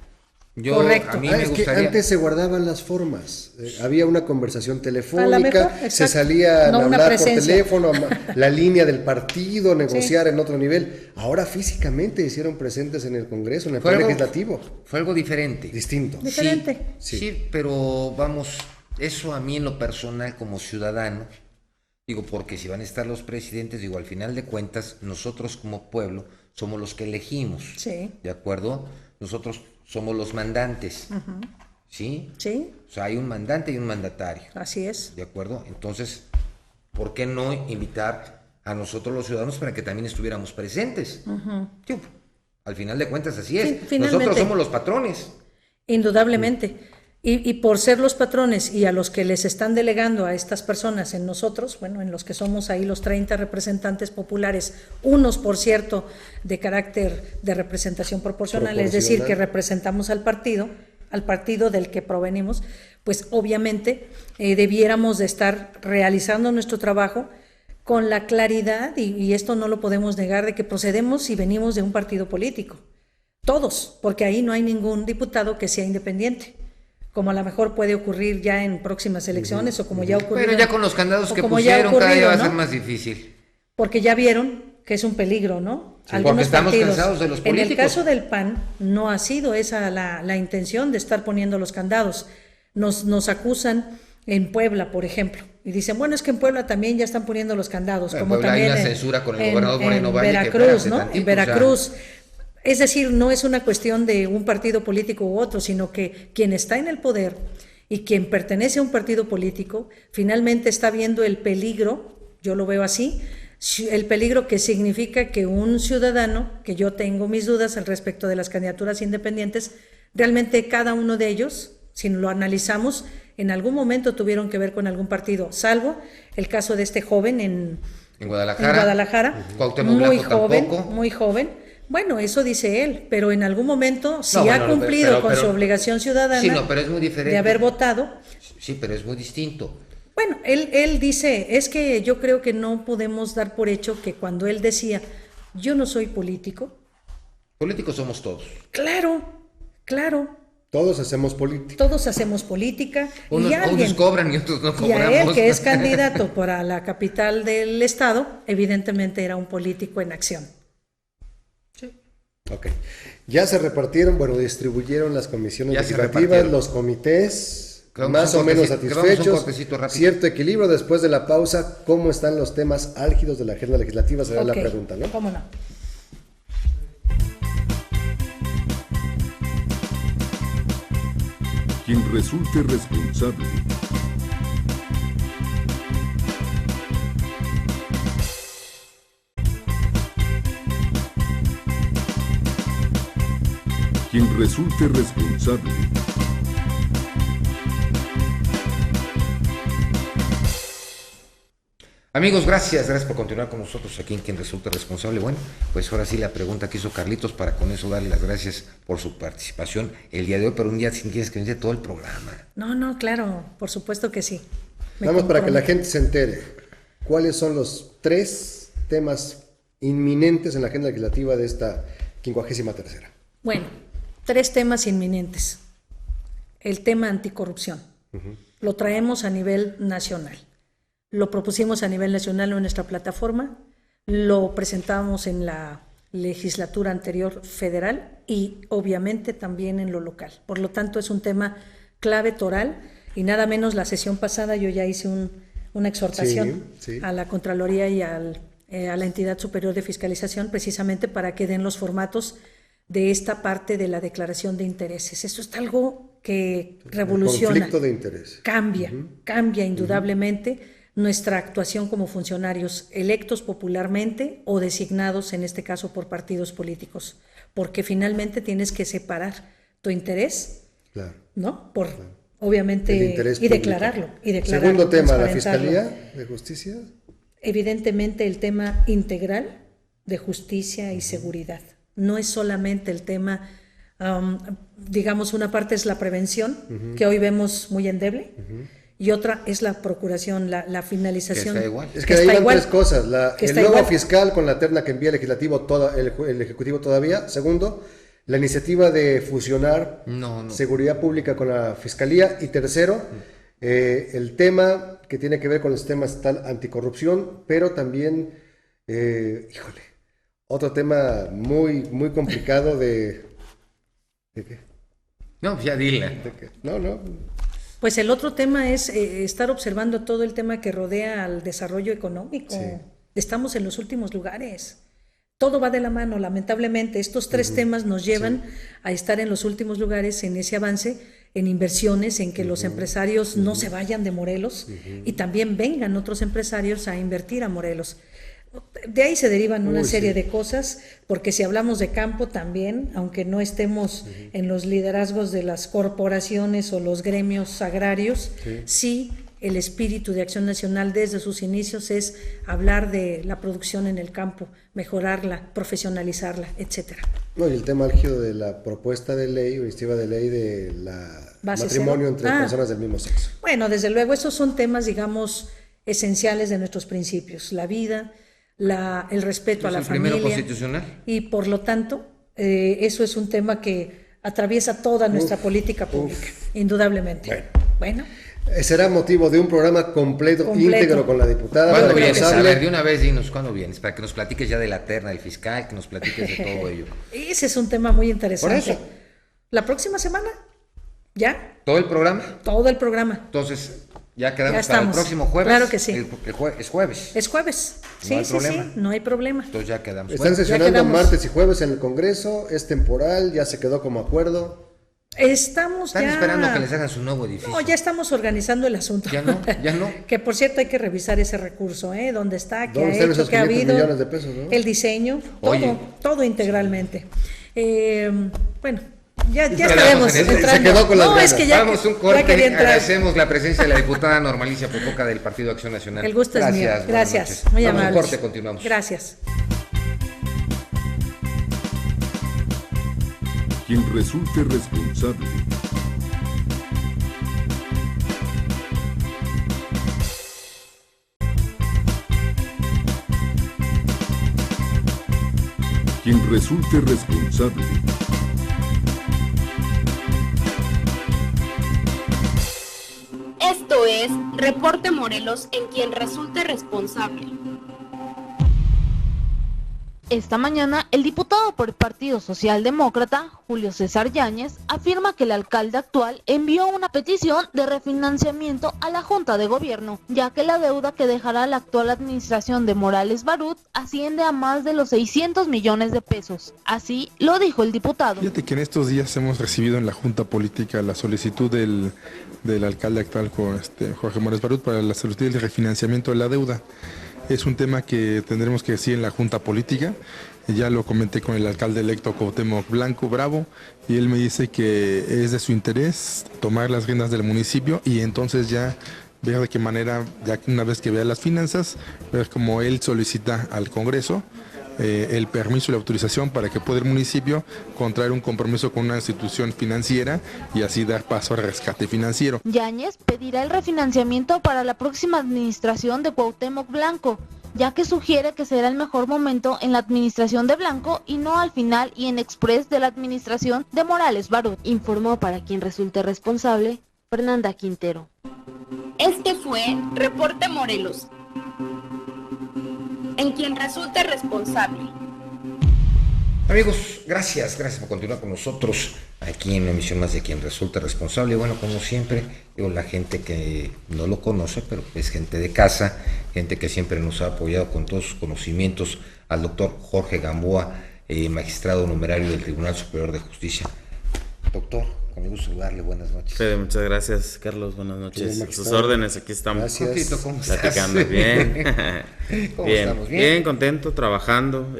Correcto. A mí me gustaría... que antes se guardaban las formas, había una conversación telefónica, se salía a hablar por teléfono, la línea del partido, negociar en otro nivel. Ahora físicamente hicieron presentes en el Congreso, en el Poder Legislativo. Fue algo diferente. Distinto. Diferente. Sí, pero vamos, eso a mí en lo personal como ciudadano, digo, porque si van a estar los presidentes, digo, al final de cuentas, nosotros como pueblo somos los que elegimos. Sí. ¿De acuerdo? Nosotros somos los mandantes, ¿sí? Sí. O sea, hay un mandante y un mandatario. Así es. ¿De acuerdo? Entonces, ¿por qué no invitar a nosotros los ciudadanos para que también estuviéramos presentes? Sí, al final de cuentas así es. Sí, nosotros somos los patrones. Indudablemente. Y por ser los patrones y a los que les están delegando a estas personas en nosotros, bueno, en los que somos ahí los 30 representantes populares, unos, por cierto, de carácter de representación proporcional, es decir, que representamos al partido del que provenimos, pues obviamente debiéramos de estar realizando nuestro trabajo con la claridad, y esto no lo podemos negar, de que procedemos y venimos de un partido político. Todos, porque ahí no hay ningún diputado que sea independiente, como a lo mejor puede ocurrir ya en próximas elecciones o como ya ocurrió. Pero ya con los candados que pusieron cada día va a ser más difícil. Porque ya vieron que es un peligro, ¿no? Sí, porque estamos cansados de los políticos. En el caso del PAN no ha sido esa la intención de estar poniendo los candados. Nos acusan en Puebla, por ejemplo, y dicen, bueno, es que en Puebla también ya están poniendo los candados, como Puebla también hay una censura con el gobernador Moreno Valle, Veracruz, ¿no? En Veracruz. Es decir, no es una cuestión de un partido político u otro, sino que quien está en el poder y quien pertenece a un partido político, finalmente está viendo el peligro, yo lo veo así, el peligro que significa que un ciudadano, que yo tengo mis dudas al respecto de las candidaturas independientes, realmente cada uno de ellos, si lo analizamos, en algún momento tuvieron que ver con algún partido, salvo el caso de este joven en Guadalajara, muy joven. Bueno, eso dice él, pero en algún momento sí ha cumplido con su obligación ciudadana pero es muy diferente. De haber votado. Sí, pero es muy distinto. Bueno, él dice, es que yo creo que no podemos dar por hecho que cuando él decía, yo no soy político. Políticos somos todos. Claro. Todos hacemos política. Todos hacemos política. Unos cobran y otros no cobramos. Y a él, que es candidato para la capital del estado, evidentemente era un político en acción. Ok. Ya se repartieron, distribuyeron las comisiones legislativas, los comités, más o menos satisfechos, cierto equilibrio. Después de la pausa, ¿cómo están los temas álgidos de la agenda legislativa? Será la pregunta, ¿no? ¿Cómo no? Quien resulte responsable. Quien resulte responsable. Amigos, gracias por continuar con nosotros aquí en Quien Resulte Responsable. Bueno, pues ahora sí la pregunta que hizo Carlitos, para con eso darle las gracias por su participación el día de hoy, pero un día sin que inicie todo el programa. No, claro, por supuesto que sí. Vamos para que la gente se entere. ¿Cuáles son los 3 temas inminentes en la agenda legislativa de esta 53ª? Bueno, 3 temas inminentes. El tema anticorrupción. Lo traemos a nivel nacional. Lo propusimos a nivel nacional en nuestra plataforma, lo presentamos en la legislatura anterior federal y obviamente también en lo local. Por lo tanto, es un tema clave toral y nada menos la sesión pasada yo ya hice una exhortación a la Contraloría y a la Entidad Superior de Fiscalización precisamente para que den los formatos de esta parte de la declaración de intereses. Esto es algo que revoluciona. Conflicto de interés. Cambia indudablemente nuestra actuación como funcionarios electos popularmente o designados, en este caso, por partidos políticos, porque finalmente tienes que separar tu interés, ¿no? Por, obviamente, y declararlo. Segundo tema, la Fiscalía de Justicia. Evidentemente el tema integral de justicia y seguridad. No es solamente el tema, digamos, una parte es la prevención, que hoy vemos muy endeble, y otra es la procuración, la finalización. Que está igual. Es que ahí van tres cosas. El nuevo fiscal con la terna que envía el Ejecutivo todavía. Segundo, la iniciativa de fusionar seguridad pública con la Fiscalía. Y tercero, el tema que tiene que ver con el sistema estatal anticorrupción, pero también, otro tema muy, muy complicado ¿de qué? No, ya dile. No. Pues el otro tema es estar observando todo el tema que rodea al desarrollo económico. Sí. Estamos en los últimos lugares. Todo va de la mano, lamentablemente. Estos tres temas nos llevan a estar en los últimos lugares en ese avance, en inversiones, en que los empresarios no se vayan de Morelos y también vengan otros empresarios a invertir a Morelos. De ahí se derivan una serie de cosas, porque si hablamos de campo también, aunque no estemos en los liderazgos de las corporaciones o los gremios agrarios, sí el espíritu de Acción Nacional desde sus inicios es hablar de la producción en el campo, mejorarla, profesionalizarla, etcétera. No, y el tema álgido de la propuesta de ley o iniciativa de ley de matrimonio entre personas del mismo sexo. Bueno, desde luego esos son temas, digamos, esenciales de nuestros principios, la vida, el respeto a la familia. ¿El primero constitucional? Y por lo tanto, eso es un tema que atraviesa toda nuestra política pública, indudablemente. Bueno. Será motivo de un programa completo. Íntegro con la diputada. ¿Cuándo vienes? A ver, de una vez dinos, ¿cuándo vienes? Para que nos platiques ya de la terna del fiscal, que nos platiques de todo ello. Ese es un tema muy interesante. Por eso. ¿La próxima semana? ¿Ya? ¿Todo el programa? Todo el programa. Entonces, ya quedamos para el próximo jueves. Claro que sí. Es jueves. Es jueves. No hay problema. Sí, no hay problema. Entonces ya quedamos. Están sesionando martes y jueves en el Congreso, es temporal, ya se quedó como acuerdo. Están esperando que les hagan su nuevo edificio. No, ya estamos organizando el asunto. Ya no. Que por cierto hay que revisar ese recurso, ¿dónde está? ¿Qué ha hecho? Hecho, ¿qué ha habido? Millones de pesos, ¿no? El diseño, todo integralmente. Bueno, ya estaremos entrando. Se quedó con las ganas. Es que ya, vamos un corte. Agradecemos la presencia de la diputada Normalicia Popoca del Partido Acción Nacional. El gusto es mío. Gracias. Muy amables. Vamos un corte, continuamos. Gracias. Quien resulte responsable. Quien resulte responsable. Esto es Reporte Morelos en quien resulte responsable. Esta mañana, el diputado por el Partido Socialdemócrata, Julio César Yáñez, afirma que el alcalde actual envió una petición de refinanciamiento a la Junta de Gobierno, ya que la deuda que dejará la actual administración de Morales Barut asciende a más de los 600 millones de pesos. Así lo dijo el diputado. Fíjate que en estos días hemos recibido en la Junta Política la solicitud del alcalde actual, Jorge Morales Barut, para la solicitud del refinanciamiento de la deuda. Es un tema que tendremos que decir en la Junta Política. Ya lo comenté con el alcalde electo Cuauhtémoc Bravo y él me dice que es de su interés tomar las riendas del municipio y entonces ya ver de qué manera, ya una vez que vea las finanzas, ver cómo él solicita al Congreso el permiso y la autorización para que pueda el municipio contraer un compromiso con una institución financiera y así dar paso al rescate financiero. Yáñez pedirá el refinanciamiento para la próxima administración de Cuauhtémoc Blanco, ya que sugiere que será el mejor momento en la administración de Blanco y no al final y en express de la administración de Morales Barut. Informó para quien resulte responsable, Fernanda Quintero. Este fue Reporte Morelos en quien resulte responsable. Amigos, gracias por continuar con nosotros aquí en una emisión más de Quien Resulta Responsable. Bueno, como siempre, digo, la gente que no lo conoce, pero es gente de casa, gente que siempre nos ha apoyado con todos sus conocimientos, al doctor Jorge Gamboa, magistrado numerario del Tribunal Superior de Justicia. Doctor, con gusto saludarle, buenas noches. Fede, muchas gracias, Carlos, buenas noches. Sus órdenes, aquí estamos. Gracias. ¿Cómo platicando. Estás? Bien. ¿Cómo bien, estamos? bien, contento, trabajando,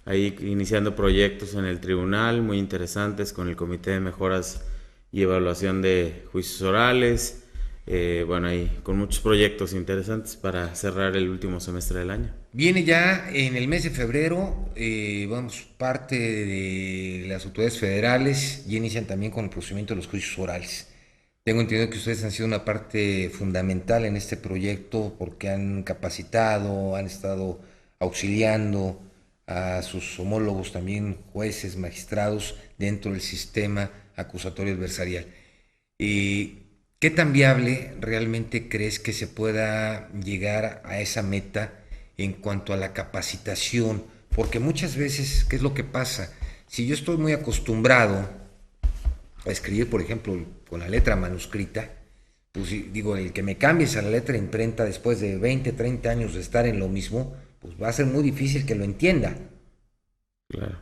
ahí iniciando proyectos en el tribunal, muy interesantes, con el Comité de Mejoras y Evaluación de Juicios Orales, ahí con muchos proyectos interesantes para cerrar el último semestre del año. Viene ya en el mes de febrero, parte de las autoridades federales ya inician también con el procedimiento de los juicios orales. Tengo entendido que ustedes han sido una parte fundamental en este proyecto porque han capacitado, han estado auxiliando a sus homólogos también, jueces, magistrados, dentro del sistema acusatorio adversarial. ¿Qué tan viable realmente crees que se pueda llegar a esa meta en cuanto a la capacitación? Porque muchas veces, ¿qué es lo que pasa? Si yo estoy muy acostumbrado a escribir, por ejemplo, con la letra manuscrita, pues digo, el que me cambies a la letra imprenta después de 20, 30 años de estar en lo mismo, pues va a ser muy difícil que lo entienda. Claro.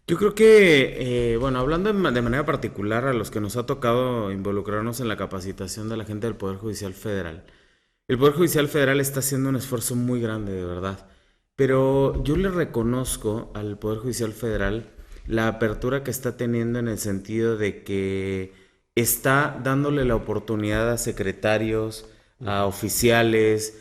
Yo creo que, hablando de manera particular a los que nos ha tocado involucrarnos en la capacitación de la gente del Poder Judicial Federal, el Poder Judicial Federal está haciendo un esfuerzo muy grande, de verdad, pero yo le reconozco al Poder Judicial Federal la apertura que está teniendo en el sentido de que está dándole la oportunidad a secretarios, a oficiales,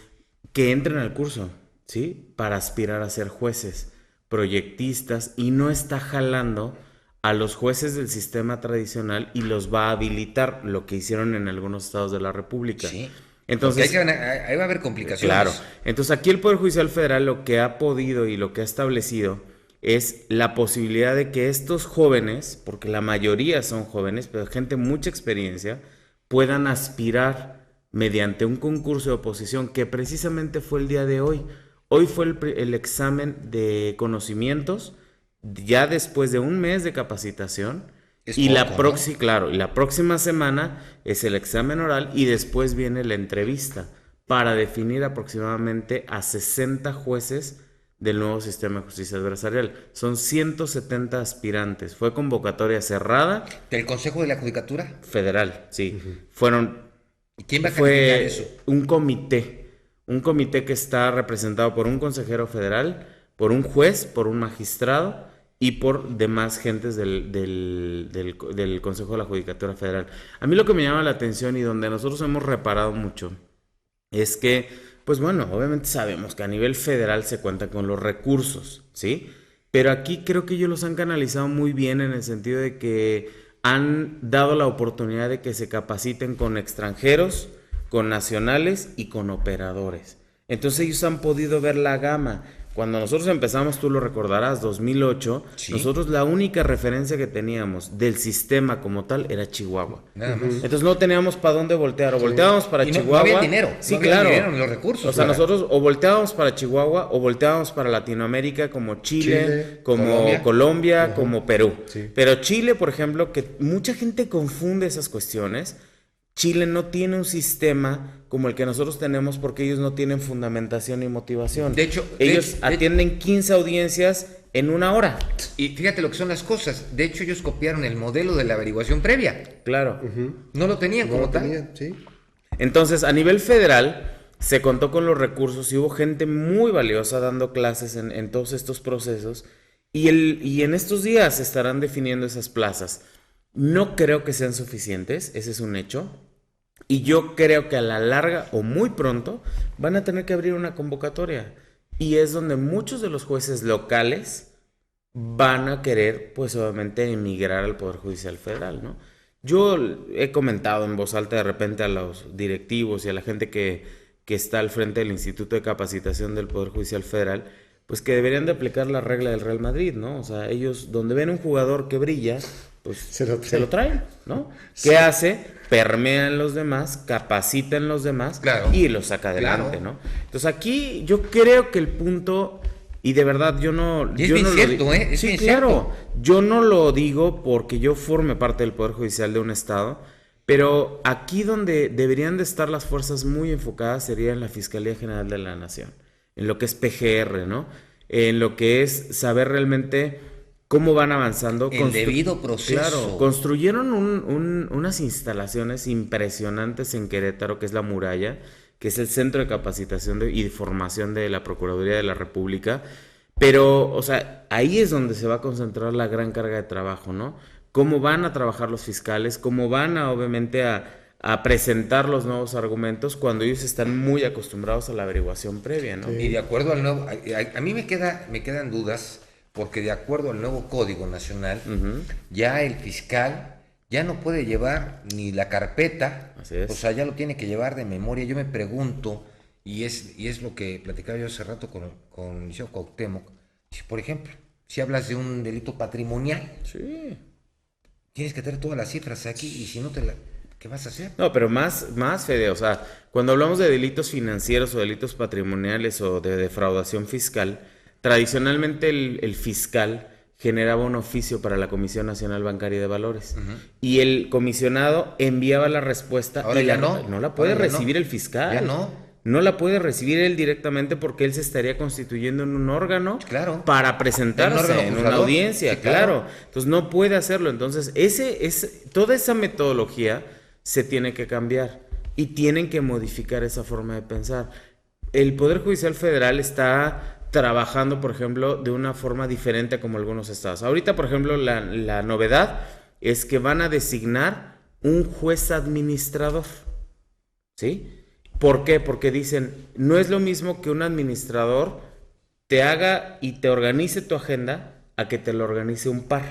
que entren al curso, ¿sí? Para aspirar a ser jueces, proyectistas, y no está jalando a los jueces del sistema tradicional y los va a habilitar, lo que hicieron en algunos estados de la República. Sí. Entonces, ahí va a haber complicaciones. Claro. Entonces aquí el Poder Judicial Federal lo que ha podido y lo que ha establecido es la posibilidad de que estos jóvenes, porque la mayoría son jóvenes, pero gente de mucha experiencia, puedan aspirar mediante un concurso de oposición que precisamente fue el día de hoy. Hoy fue el examen de conocimientos, ya después de un mes de capacitación, y la próxima semana es el examen oral y después viene la entrevista para definir aproximadamente a 60 jueces del nuevo sistema de justicia adversarial. Son 170 aspirantes. Fue convocatoria cerrada. ¿Del Consejo de la Judicatura? Federal, sí. ¿Y quién va a calificar eso? Un comité que está representado por un consejero federal, por un juez, por un magistrado y por demás gentes del Consejo de la Judicatura Federal. A mí lo que me llama la atención y donde nosotros hemos reparado mucho es que, obviamente sabemos que a nivel federal se cuenta con los recursos, ¿sí? Pero aquí creo que ellos los han canalizado muy bien en el sentido de que han dado la oportunidad de que se capaciten con extranjeros, con nacionales y con operadores. Entonces ellos han podido ver la gama. Cuando nosotros empezamos, tú lo recordarás, 2008, ¿sí? Nosotros la única referencia que teníamos del sistema como tal era Chihuahua. Nada más. Entonces no teníamos para dónde voltear, o volteábamos para Chihuahua. No había dinero. Sí, no había claro. dinero ni los recursos. O sea, nosotros o volteábamos para Chihuahua o volteábamos para Latinoamérica como Chile como Colombia, como Perú. Sí. Pero Chile, por ejemplo, que mucha gente confunde esas cuestiones. Chile no tiene un sistema como el que nosotros tenemos porque ellos no tienen fundamentación y motivación. De hecho, ellos atienden 15 audiencias en 1 hora. Y fíjate lo que son las cosas. De hecho, ellos copiaron el modelo de la averiguación previa. Claro. No lo tenían como tal. Sí. Entonces, a nivel federal, se contó con los recursos y hubo gente muy valiosa dando clases en todos estos procesos. Y en estos días se estarán definiendo esas plazas. No creo que sean suficientes, ese es un hecho. Y yo creo que a la larga o muy pronto van a tener que abrir una convocatoria. Y es donde muchos de los jueces locales van a querer, obviamente, emigrar al Poder Judicial Federal, ¿no? Yo he comentado en voz alta de repente a los directivos y a la gente que está al frente del Instituto de Capacitación del Poder Judicial Federal, pues que deberían de aplicar la regla del Real Madrid, ¿no? O sea, ellos donde ven un jugador que brilla, pues se lo traen, ¿no? Sí. ¿Qué hace? Permean los demás, capacitan los demás y los saca adelante, ¿no? Entonces aquí yo creo que el punto Y de verdad, yo no... Y es yo bien no cierto, lo es sí, bien claro. cierto. Yo no lo digo porque yo forme parte del Poder Judicial de un estado, pero aquí donde deberían de estar las fuerzas muy enfocadas sería en la Fiscalía General de la Nación, en lo que es PGR, ¿no? En lo que es saber realmente cómo van avanzando. El debido proceso. Claro, construyeron unas instalaciones impresionantes en Querétaro, que es la Muralla, que es el centro de capacitación y de formación de la Procuraduría de la República, pero, o sea, ahí es donde se va a concentrar la gran carga de trabajo, ¿no? Cómo van a trabajar los fiscales, cómo van a, obviamente, a presentar los nuevos argumentos cuando ellos están muy acostumbrados a la averiguación previa, ¿no? Y de acuerdo al nuevo, a mí me quedan dudas, porque de acuerdo al nuevo Código Nacional, ya el fiscal ya no puede llevar ni la carpeta, o sea, ya lo tiene que llevar de memoria. Yo me pregunto, y es lo que platicaba yo hace rato con el licenciado Cuauhtémoc, si por ejemplo, si hablas de un delito patrimonial, tienes que tener todas las cifras aquí, y si no ¿qué vas a hacer? No, pero más, Fede, o sea, cuando hablamos de delitos financieros o delitos patrimoniales o de defraudación fiscal, tradicionalmente el fiscal generaba un oficio para la Comisión Nacional Bancaria de Valores y el comisionado enviaba la respuesta. Ahora y ya no la puede recibir el fiscal. Ya no. No la puede recibir él directamente porque él se estaría constituyendo en un órgano para presentarse en una audiencia, claro. Entonces no puede hacerlo. Entonces toda esa metodología se tiene que cambiar y tienen que modificar esa forma de pensar. El Poder Judicial Federal está trabajando, por ejemplo, de una forma diferente a como algunos estados. Ahorita, por ejemplo, la novedad es que van a designar un juez administrador, ¿sí? ¿Por qué? Porque dicen, no es lo mismo que un administrador te haga y te organice tu agenda a que te lo organice un par,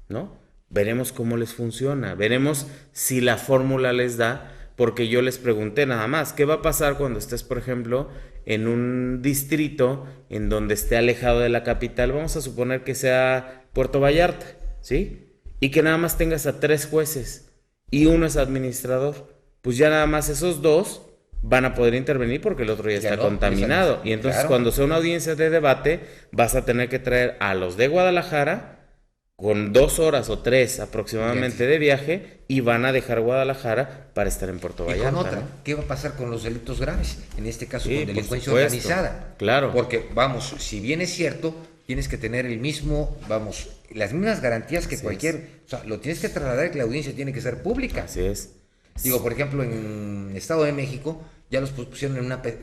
¿no? Veremos cómo les funciona, veremos si la fórmula les da, porque yo les pregunté nada más, ¿qué va a pasar cuando estés, por ejemplo, en un distrito en donde esté alejado de la capital? Vamos a suponer que sea Puerto Vallarta, ¿sí? Y que nada más tengas a 3 jueces y uno es administrador. Pues ya nada más esos 2 van a poder intervenir porque el otro ya está contaminado. Y entonces cuando sea una audiencia de debate, vas a tener que traer a los de Guadalajara con 2 horas o 3 aproximadamente de viaje y van a dejar Guadalajara para estar en Puerto Vallarta. Y con otra, ¿no? ¿Qué va a pasar con los delitos graves? En este caso con delincuencia supuesto, organizada. Claro. Porque, vamos, si bien es cierto, tienes que tener las mismas garantías que o sea, lo tienes que trasladar, que la audiencia tiene que ser pública. Así es. Digo, por ejemplo, en el Estado de México ya los pusieron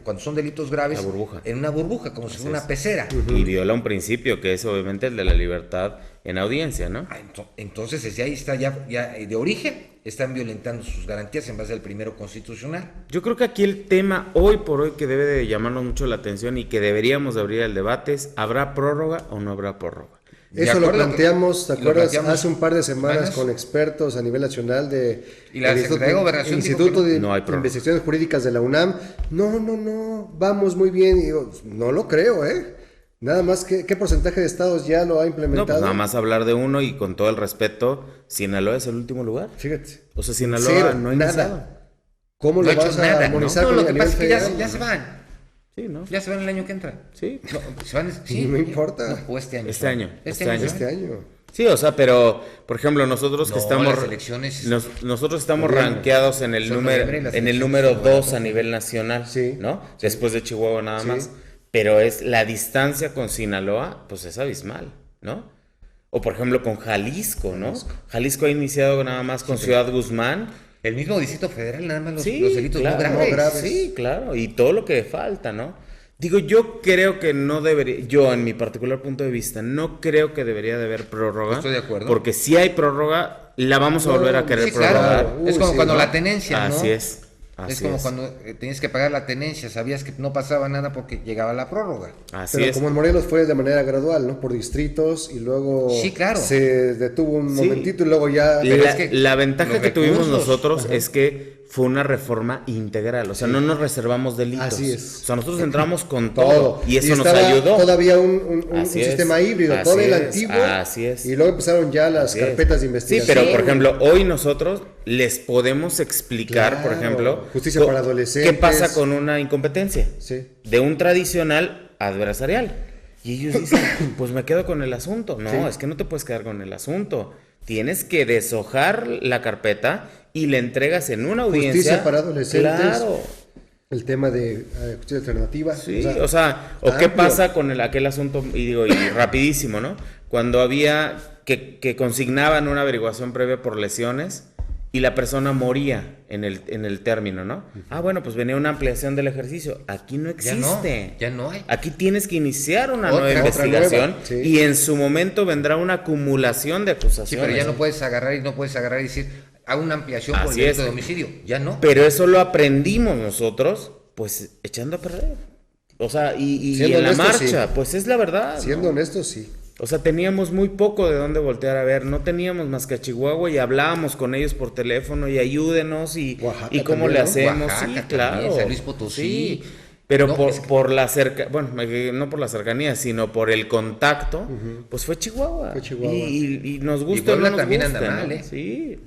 cuando son delitos graves, en una burbuja, como si fuera una pecera. Y viola un principio que es obviamente el de la libertad en audiencia, ¿no? Entonces, desde ahí está ya de origen, están violentando sus garantías en base al primero constitucional. Yo creo que aquí el tema hoy por hoy que debe de llamarnos mucho la atención y que deberíamos de abrir el debate es, ¿habrá prórroga o no habrá prórroga? Eso lo planteamos, ¿te acuerdas? Hace un par de semanas con expertos a nivel nacional y la Secretaría de Gobernación Instituto de no hay Investigaciones Jurídicas de la UNAM. No, vamos muy bien. Y digo, no lo creo, Nada más, ¿qué porcentaje de estados ya lo ha implementado? No, pues nada más hablar de uno y con todo el respeto, Sinaloa es el último lugar. Fíjate. O sea, Sinaloa no ha iniciado. ¿Cómo lo vas a armonizar con lo que el pasa es que federal? ya se van. Sí, ¿no? Ya se van el año que entra. Sí. No, se van, no importa. O este año. Este año. Sí, o sea, pero, por ejemplo, nosotros que estamos... Las elecciones nosotros estamos rankeados en el número 2 a nivel nacional, ¿no? Después de Chihuahua nada más. Pero la distancia con Sinaloa, pues es abismal, ¿no? O por ejemplo con Jalisco, ¿no? Jalisco ha iniciado nada más con Ciudad Guzmán. El mismo Distrito Federal, nada más los delitos no graves. Sí, claro, y todo lo que falta, ¿no? Digo, yo creo que no debería, yo en mi particular punto de vista, no creo que debería de haber prórroga. Estoy de acuerdo. Porque si hay prórroga, la vamos a volver a querer prorrogar. Claro. Es como cuando la tenencia, ¿no? Así es. Es como cuando tenías que pagar la tenencia, sabías que no pasaba nada porque llegaba la prórroga. Pero como en Morelos fue de manera gradual, ¿no? Por distritos y luego se detuvo un momentito y luego ya... La ventaja que tuvimos nosotros es que fue una reforma integral, o sea, no nos reservamos delitos. Así es. O sea, nosotros entramos con todo y eso nos ayudó. Todavía un sistema híbrido, todo el antiguo. Así es. Y luego empezaron ya las carpetas de investigación. Sí, pero por ejemplo, hoy nosotros les podemos explicar, por ejemplo, justicia para adolescentes. ¿Qué pasa con una incompetencia? Sí. De un tradicional adversarial. Y ellos dicen, pues me quedo con el asunto. No, es que no te puedes quedar con el asunto. Tienes que deshojar la carpeta y le entregas en una audiencia. Justicia para adolescentes. Claro. El tema de justicia alternativa. Sí, o qué pasa con aquel asunto, y rapidísimo, ¿no? Cuando había que consignaban una averiguación previa por lesiones y la persona moría en el término, ¿no? Bueno, pues venía una ampliación del ejercicio. Aquí no existe. Ya no hay. Aquí tienes que iniciar una nueva investigación y en su momento vendrá una acumulación de acusaciones. Sí, pero ya no puedes agarrar y decir, hago una ampliación por el delito de homicidio. Ya no. Pero eso lo aprendimos nosotros, pues echando a perder. O sea, y en la marcha, pues es la verdad. Siendo honestos, sí. O sea, teníamos muy poco de dónde voltear a ver, no teníamos más que a Chihuahua y hablábamos con ellos por teléfono y ayúdenos y cómo también, le hacemos. Oaxaca, sí, claro. También, San Luis Potosí. Sí. Pero no, por la no por la cercanía, sino por el contacto, pues fue Chihuahua. Y nos gusta. Y no nos también gusta, anda mal, ¿no? Sí.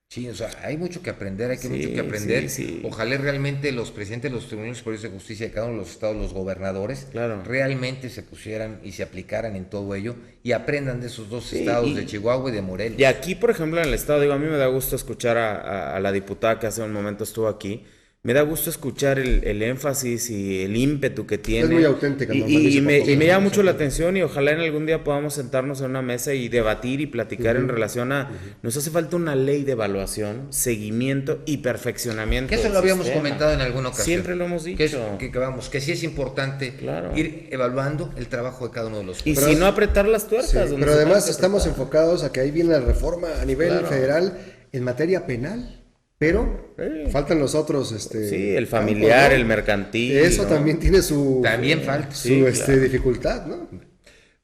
Sí, o sea, hay mucho que aprender, mucho que aprender. Sí. Ojalá realmente los presidentes de los tribunales superiores de justicia de cada uno de los estados, los gobernadores, realmente se pusieran y se aplicaran en todo ello y aprendan de esos dos estados, de Chihuahua y de Morelos. Y aquí, por ejemplo, en el estado, a mí me da gusto escuchar a la diputada que hace un momento estuvo aquí. Me da gusto escuchar el énfasis y el ímpetu que tiene. Es muy auténtica. Y me llama mucho la atención y ojalá en algún día podamos sentarnos en una mesa y debatir y platicar en relación a... Nos hace falta una ley de evaluación, seguimiento y perfeccionamiento. Que eso lo habíamos comentado en alguna ocasión. Siempre lo hemos dicho. Que sí es importante ir evaluando el trabajo de cada uno de los jueces. Y si no apretar las tuercas. Pero además estamos enfocados a que ahí viene la reforma a nivel federal en materia penal. Pero faltan los otros, el familiar, el mercantil. Eso también tiene su dificultad, ¿no?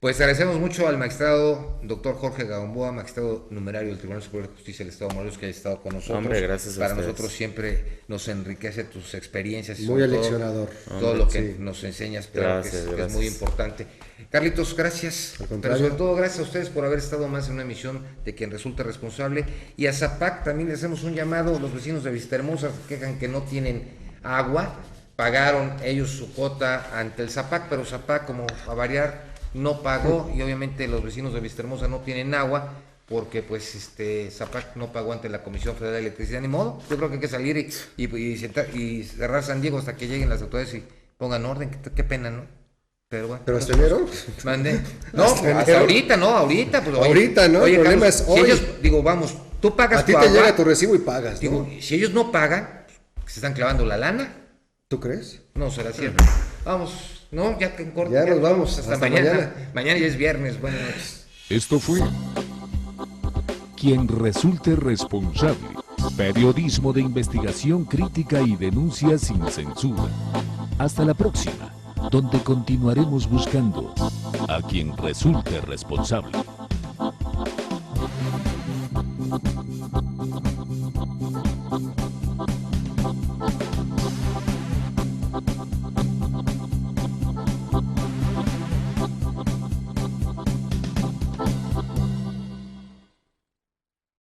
Pues agradecemos mucho al magistrado doctor Jorge Gamboa, magistrado numerario del Tribunal Superior de Justicia del Estado de Morelos, que haya estado con nosotros. Hombre, gracias Para nosotros siempre nos enriquece tus experiencias. Y muy aleccionador. Todo lo que nos enseñas, pero que es muy importante. Carlitos, gracias. Pero sobre todo gracias a ustedes por haber estado más en una emisión de Quien Resulte Responsable. Y a Zapac también le hacemos un llamado. Los vecinos de Vistahermosa se quejan que no tienen agua. Pagaron ellos su cuota ante el Zapac, pero Zapac, como a variar, no pagó, y obviamente los vecinos de Vistahermosa no tienen agua porque pues Zapac no pagó ante la Comisión Federal de Electricidad. Ni modo, yo creo que hay que salir y cerrar San Diego hasta que lleguen las autoridades y pongan orden. Qué pena, ¿no? Pero bueno. ¿Pero hasta enero? Mande. No, hasta ahorita, pues, ahorita, ¿no? Oye, el problema Carlos, es hoy. Si ellos, vamos, tú pagas a ti te llega tu recibo y pagas, digo, ¿no? Si ellos no pagan, se están clavando la lana. ¿Tú crees? No, será cierto. Vamos, no, ya que en corto. Ya nos vamos. Hasta mañana. Mañana ya es viernes. Buenas noches. Esto fue Quien Resulte Responsable. Periodismo de investigación crítica y denuncia sin censura. Hasta la próxima, donde continuaremos buscando a quien resulte responsable.